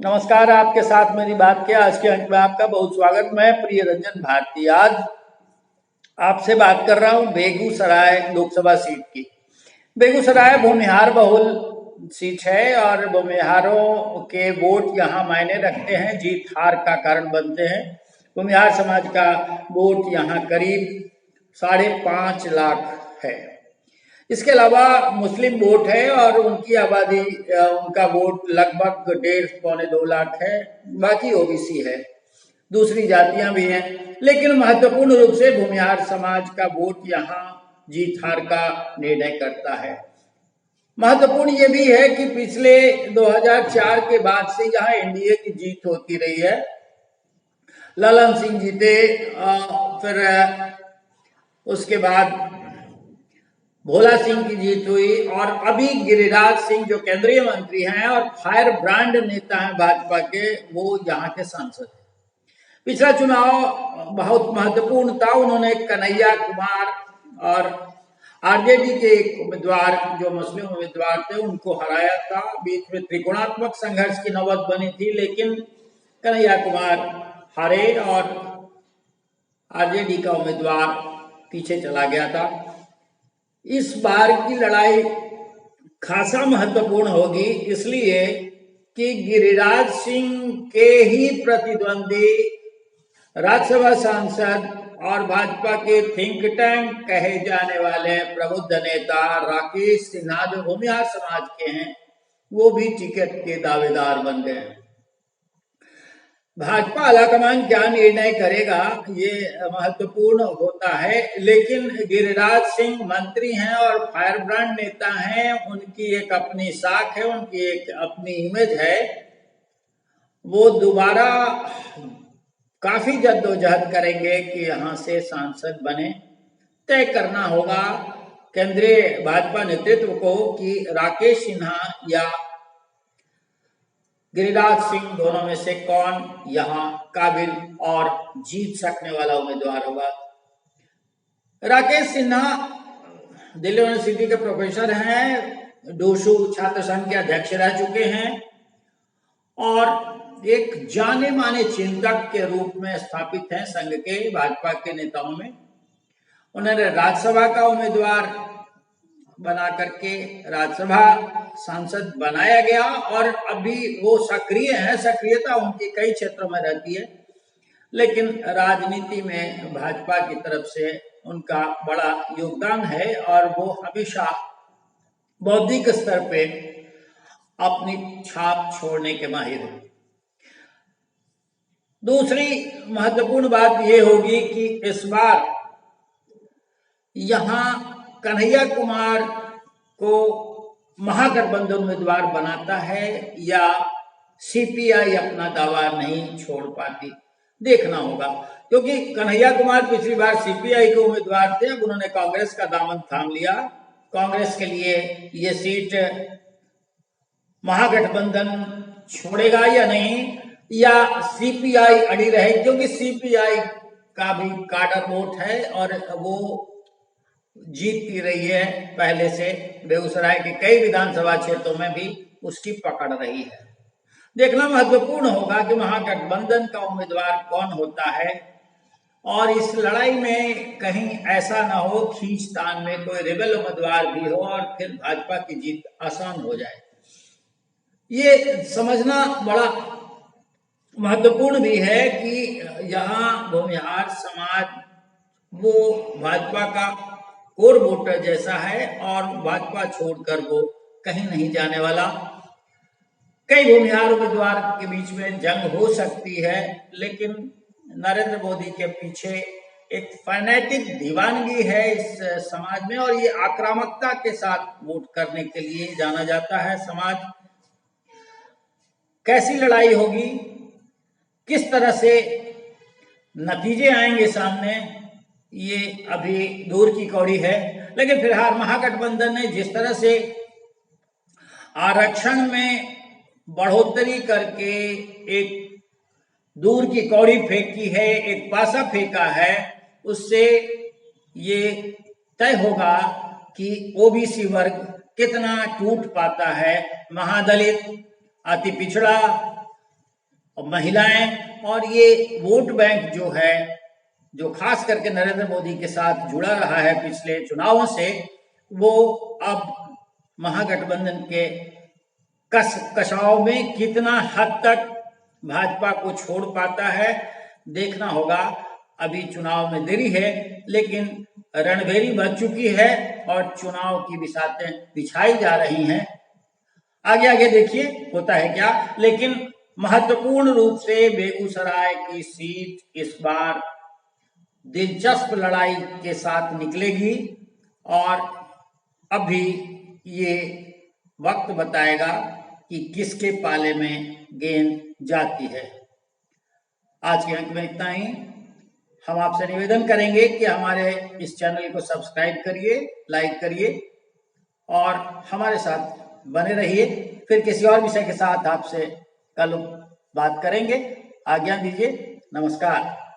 नमस्कार। आपके साथ मेरी बात के आज के अंक में आपका बहुत स्वागत। मैं प्रिय रंजन भारती आज आपसे बात कर रहा हूं बेगूसराय लोकसभा सीट की। बेगूसराय भूमिहार बहुल सीट है और भूमिहारों के वोट यहाँ मायने रखते हैं, जीत हार का कारण बनते हैं। भूमिहार समाज का वोट यहाँ करीब 5.5 लाख है। इसके अलावा मुस्लिम वोट है और उनकी आबादी उनका वोट लगभग 1.5 पौने 2 लाख है। बाकी ओबीसी है, दूसरी जातियां भी हैं, लेकिन महत्वपूर्ण रूप से भूमिहार समाज का वोट यहाँ जीत हार का निर्णय करता है। महत्वपूर्ण ये भी है कि पिछले 2004 के बाद से यहाँ एनडीए की जीत होती रही है। ललन सिंह जीते, फिर उसके बाद भोला सिंह की जीत हुई और अभी गिरिराज सिंह जो केंद्रीय मंत्री हैं और फायर ब्रांड नेता हैं भाजपा के, वो यहाँ के सांसद हैं। पिछला चुनाव बहुत महत्वपूर्ण था। उन्होंने कन्हैया कुमार और आरजेडी के एक उम्मीदवार जो मुस्लिम उम्मीदवार थे उनको हराया था। बीच में त्रिकोणात्मक संघर्ष की नौबत बनी थी, लेकिन कन्हैया कुमार हारे और आरजेडी का उम्मीदवार पीछे चला गया था। इस बार की लड़ाई खासा महत्वपूर्ण होगी, इसलिए कि गिरिराज सिंह के ही प्रतिद्वंदी राज्यसभा सांसद और भाजपा के थिंक टैंक कहे जाने वाले प्रबुद्ध नेता राकेश सिन्हा जो भूमिहार समाज के हैं, वो भी टिकट के दावेदार बन गए। भाजपा आलाकमान क्या निर्णय करेगा ये महत्वपूर्ण होता है, लेकिन गिरिराज सिंह मंत्री हैं और फायर ब्रांड नेता हैं। उनकी एक अपनी साख है, उनकी एक अपनी इमेज है। वो दोबारा काफी जद्दोजहद करेंगे कि यहाँ से सांसद बने। तय करना होगा केंद्रीय भाजपा नेतृत्व को कि राकेश सिन्हा या गिरिराज सिंह दोनों में से कौन यहाँ काबिल और जीत सकने वाला उम्मीदवार होगा। राकेश सिन्हा दिल्ली यूनिवर्सिटी के प्रोफेसर हैं, डोशू छात्र संघ के अध्यक्ष रह चुके हैं और एक जाने माने चिंतक के रूप में स्थापित हैं संघ के भाजपा के नेताओं में। उन्होंने राज्यसभा का उम्मीदवार बना करके राज्यसभा सांसद बनाया गया और अभी वो सक्रिय हैं। सक्रियता उनकी कई क्षेत्रों में रहती है, लेकिन राजनीति में भाजपा की तरफ से उनका बड़ा योगदान है और वो हमेशा बौद्धिक स्तर पे अपनी छाप छोड़ने के माहिर हैं। दूसरी महत्वपूर्ण बात ये होगी कि इस बार यहाँ कन्हैया कुमार को महागठबंधन उम्मीदवार बनाता है या सीपीआई अपना दावा नहीं छोड़ पाती, देखना होगा। क्योंकि कन्हैया कुमार पिछली बार सीपीआई के उम्मीदवार थे, अब उन्होंने कांग्रेस का दामन थाम लिया। कांग्रेस के लिए ये सीट महागठबंधन छोड़ेगा या नहीं, या सीपीआई अड़ी रहेगी, क्योंकि सीपीआई का भी काडर वोट है और वो जीतती रही है पहले से। बेगूसराय के कई विधानसभा क्षेत्रों में भी उसकी पकड़ रही है। देखना महत्वपूर्ण होगा कि महागठबंधन का उम्मीदवार कौन होता है और इस लड़ाई में कहीं ऐसा ना हो खींचतान में कोई रेबल उम्मीदवार भी हो और फिर भाजपा की जीत आसान हो जाए। ये समझना बड़ा महत्वपूर्ण भी है कि यहाँ भूमिहार समाज वो भाजपा का कोर वोटर जैसा है और भाजपा छोड़कर वो कहीं नहीं जाने वाला। कई भूमिहार उम्मीदवार के बीच में जंग हो सकती है, लेकिन नरेंद्र मोदी के पीछे एक फैनेटिक दीवानगी है इस समाज में और ये आक्रामकता के साथ वोट करने के लिए जाना जाता है समाज। कैसी लड़ाई होगी, किस तरह से नतीजे आएंगे सामने, ये अभी दूर की कौड़ी है। लेकिन फिलहाल महागठबंधन ने जिस तरह से आरक्षण में बढ़ोतरी करके एक दूर की कौड़ी फेंकी है, एक पासा फेंका है, उससे ये तय होगा कि ओबीसी वर्ग कितना टूट पाता है। महादलित, अति पिछड़ा और महिलाएं और ये वोट बैंक जो है, जो खास करके नरेंद्र मोदी के साथ जुड़ा रहा है पिछले चुनावों से, वो अब महागठबंधन के कसाव में कितना हद तक भाजपा को छोड़ पाता है देखना होगा। अभी चुनाव में देरी है, लेकिन रणभेरी बज चुकी है और चुनाव की बिसातें बिछाई जा रही हैं। आगे आगे देखिए होता है क्या। लेकिन महत्वपूर्ण रूप से बेगूसराय की सीट इस बार दिलचस्प लड़ाई के साथ निकलेगी और अभी ये वक्त बताएगा कि किसके पाले में गेंद जाती है। आज के अंक में इतना ही। हम आपसे निवेदन करेंगे कि हमारे इस चैनल को सब्सक्राइब करिए, लाइक करिए और हमारे साथ बने रहिए। फिर किसी और विषय के साथ आपसे कल बात करेंगे। आज्ञा दीजिए। नमस्कार।